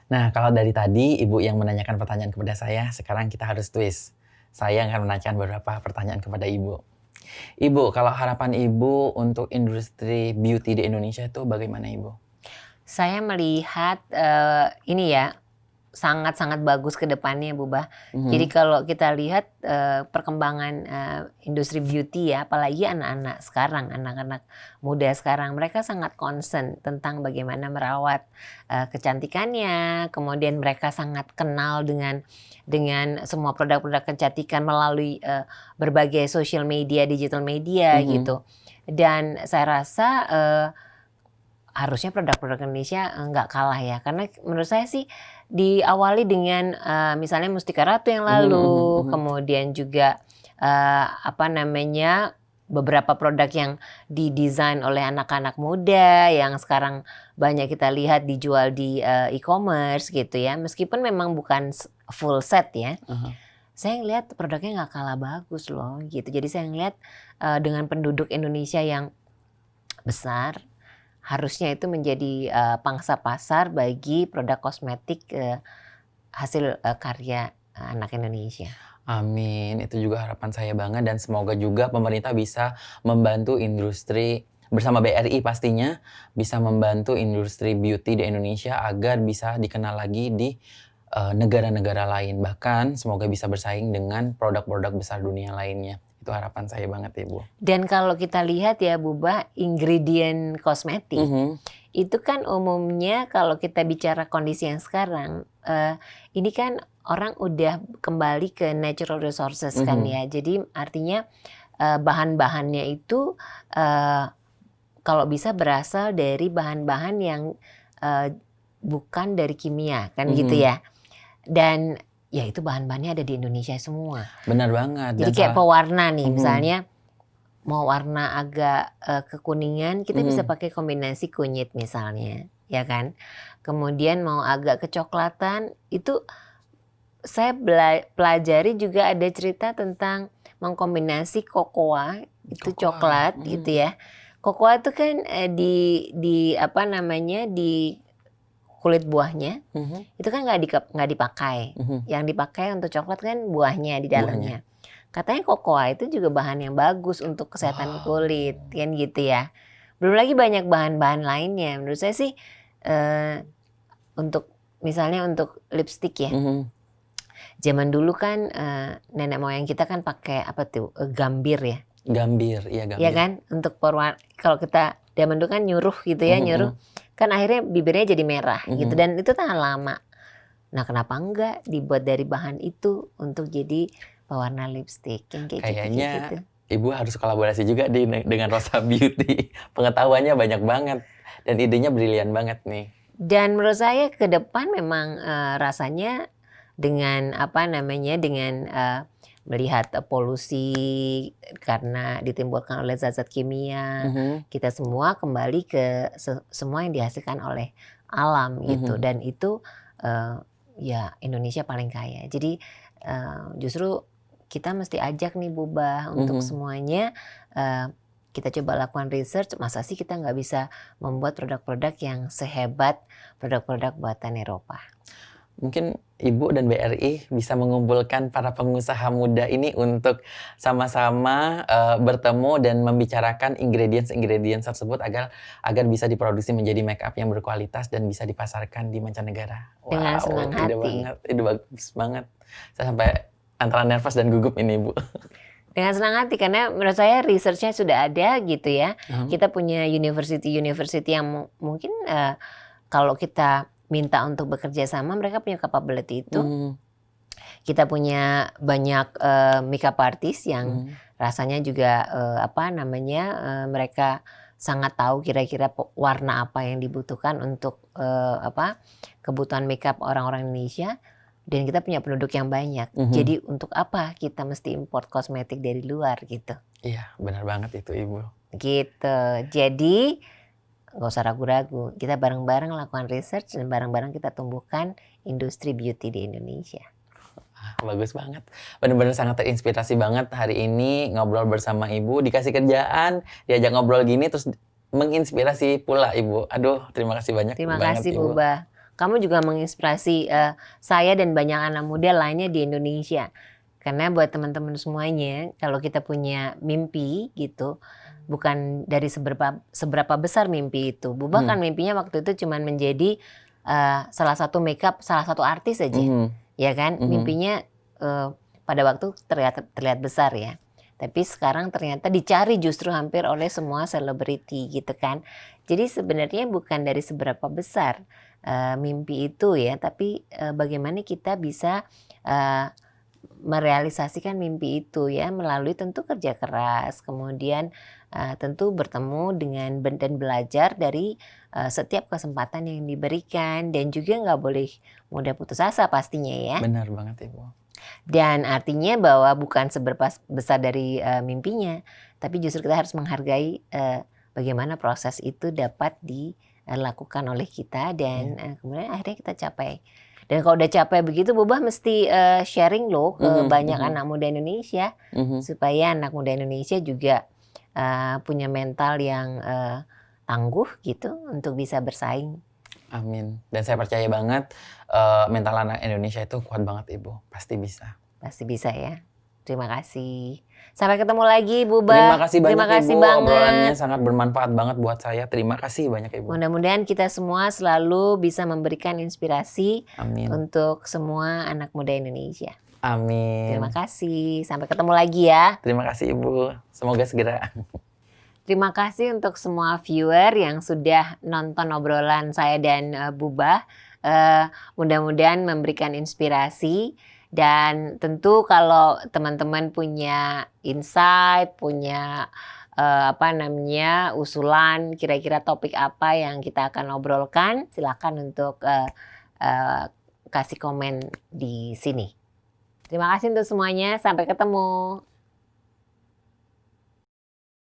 Nah, kalau dari tadi Ibu yang menanyakan pertanyaan kepada saya, sekarang kita harus twist. Saya akan menanyakan beberapa pertanyaan kepada Ibu. Ibu, kalau harapan Ibu untuk industri beauty di Indonesia itu bagaimana Ibu? Saya melihat ini ya sangat-sangat bagus ke depannya Bu Bah. Jadi kalau kita lihat perkembangan industri beauty ya, apalagi anak-anak sekarang, anak-anak muda sekarang, mereka sangat concern tentang bagaimana merawat kecantikannya. Kemudian mereka sangat kenal dengan semua produk-produk kecantikan melalui berbagai social media, digital media gitu. Dan saya rasa harusnya produk-produk Indonesia nggak kalah ya, karena menurut saya sih diawali dengan misalnya Mustika Ratu yang lalu, kemudian juga beberapa produk yang didesain oleh anak-anak muda yang sekarang banyak kita lihat dijual di e-commerce gitu ya, meskipun memang bukan full set ya. Saya ngelihat produknya nggak kalah bagus loh gitu. Jadi saya ngelihat dengan penduduk Indonesia yang besar, harusnya itu menjadi pangsa pasar bagi produk kosmetik hasil karya anak Indonesia. Amin, itu juga harapan saya banget dan semoga juga pemerintah bisa membantu industri bersama BRI pastinya bisa membantu industri beauty di Indonesia agar bisa dikenal lagi di negara-negara lain. Bahkan semoga bisa bersaing dengan produk-produk besar dunia lainnya. Itu harapan saya banget Ibu. Dan kalau kita lihat ya Bu Bah, ingredient kosmetik itu kan umumnya kalau kita bicara kondisi yang sekarang, ini kan orang udah kembali ke natural resources kan ya. Jadi artinya bahan-bahannya itu kalau bisa berasal dari bahan-bahan yang bukan dari kimia kan gitu ya. Dan ya itu bahan-bahannya ada di Indonesia semua. Benar banget. Jadi kayak pewarna nih misalnya mau warna agak kekuningan kita bisa pakai kombinasi kunyit misalnya ya kan. Kemudian mau agak kecoklatan itu saya pelajari juga ada cerita tentang mengkombinasi kokoa itu coklat gitu ya. Kokoa itu kan di kulit buahnya itu kan nggak dipakai. Yang dipakai untuk coklat kan buahnya di dalamnya. Katanya kokoa itu juga bahan yang bagus untuk kesehatan kulit kan gitu ya. Belum lagi banyak bahan-bahan lainnya. Menurut saya sih untuk misalnya untuk lipstik ya. Zaman dulu kan nenek moyang kita kan pakai apa tuh gambir ya. Gambir, iya gambir. Ya kan untuk kalau kita zaman dulu kan nyuruh gitu ya nyuruh. Kan akhirnya bibirnya jadi merah gitu dan itu tahan lama. Nah kenapa enggak dibuat dari bahan itu untuk jadi pewarna lipstik yang kayak kayaknya gitu. Ibu harus kolaborasi juga dengan Rosa Beauty. Pengetahuannya banyak banget dan idenya brilian banget nih. Dan menurut saya ke depan memang rasanya dengan melihat polusi karena ditimbulkan oleh zat-zat kimia, kita semua kembali ke semua yang dihasilkan oleh alam gitu. Dan itu ya Indonesia paling kaya. Jadi justru kita mesti ajak nih Bu Bah untuk semuanya kita coba lakukan research. Masa sih kita nggak bisa membuat produk-produk yang sehebat produk-produk buatan Eropa? Mungkin Ibu dan BRI bisa mengumpulkan para pengusaha muda ini untuk sama-sama bertemu dan membicarakan ingredients tersebut agar bisa diproduksi menjadi make up yang berkualitas dan bisa dipasarkan di mancanegara. Dengan senang hati. Itu bagus banget. Saya sampai antara nervous dan gugup ini Bu. Dengan senang hati karena menurut saya researchnya sudah ada gitu ya. Kita punya university yang mungkin kalau kita minta untuk bekerja sama mereka punya capability itu. Kita punya banyak makeup artist yang rasanya juga mereka sangat tahu kira-kira warna apa yang dibutuhkan untuk kebutuhan makeup orang-orang Indonesia. Dan kita punya penduduk yang banyak. Jadi untuk apa kita mesti import kosmetik dari luar gitu. Iya benar banget itu Ibu. Gitu. Jadi gak usah ragu-ragu. Kita bareng-bareng lakukan research dan bareng-bareng kita tumbuhkan industri beauty di Indonesia. Bagus banget. Benar-benar sangat terinspirasi banget hari ini ngobrol bersama Ibu. Dikasih kerjaan, diajak ngobrol gini terus menginspirasi pula Ibu. Aduh terima kasih banyak. Terima kasih Bu Bah. kamu juga menginspirasi saya dan banyak anak muda lainnya di Indonesia. Karena buat teman-teman semuanya, kalau kita punya mimpi gitu, bukan dari seberapa besar mimpi itu. Buba kan mimpinya waktu itu cuma menjadi salah satu salah satu artis aja, ya kan? Mimpinya pada waktu terlihat besar ya. Tapi sekarang ternyata dicari justru hampir oleh semua selebriti gitu kan. Jadi sebenarnya bukan dari seberapa besar mimpi itu ya, tapi bagaimana kita bisa merealisasikan mimpi itu ya melalui tentu kerja keras, kemudian tentu bertemu dengan dan belajar dari setiap kesempatan yang diberikan, dan juga nggak boleh mudah putus asa pastinya ya. Benar banget Ibu. Dan artinya bahwa bukan seberapa besar dari mimpinya, tapi justru kita harus menghargai bagaimana proses itu dapat dilakukan oleh kita, dan kemudian akhirnya kita capai. Dan kalau udah capek begitu, Bubah mesti sharing loh ke banyak anak muda Indonesia, supaya anak muda Indonesia juga punya mental yang tangguh gitu untuk bisa bersaing. Amin. Dan saya percaya banget mental anak Indonesia itu kuat banget Ibu. Pasti bisa. Pasti bisa ya. Terima kasih. Sampai ketemu lagi Bubah. Terima kasih banyak Terima kasih Ibu. banget. Obrolannya sangat bermanfaat banget buat saya. Terima kasih banyak Ibu. Mudah-mudahan kita semua selalu bisa memberikan inspirasi Amin. untuk semua anak muda Indonesia. Amin. Terima kasih. Sampai ketemu lagi ya. Terima kasih Ibu. Semoga segera. Terima kasih untuk semua viewer yang sudah nonton obrolan saya dan Bubah. Mudah-mudahan memberikan inspirasi. Dan tentu kalau teman-teman punya insight, punya usulan kira-kira topik apa yang kita akan obrolkan, silakan untuk kasih komen di sini. Terima kasih untuk semuanya, sampai ketemu.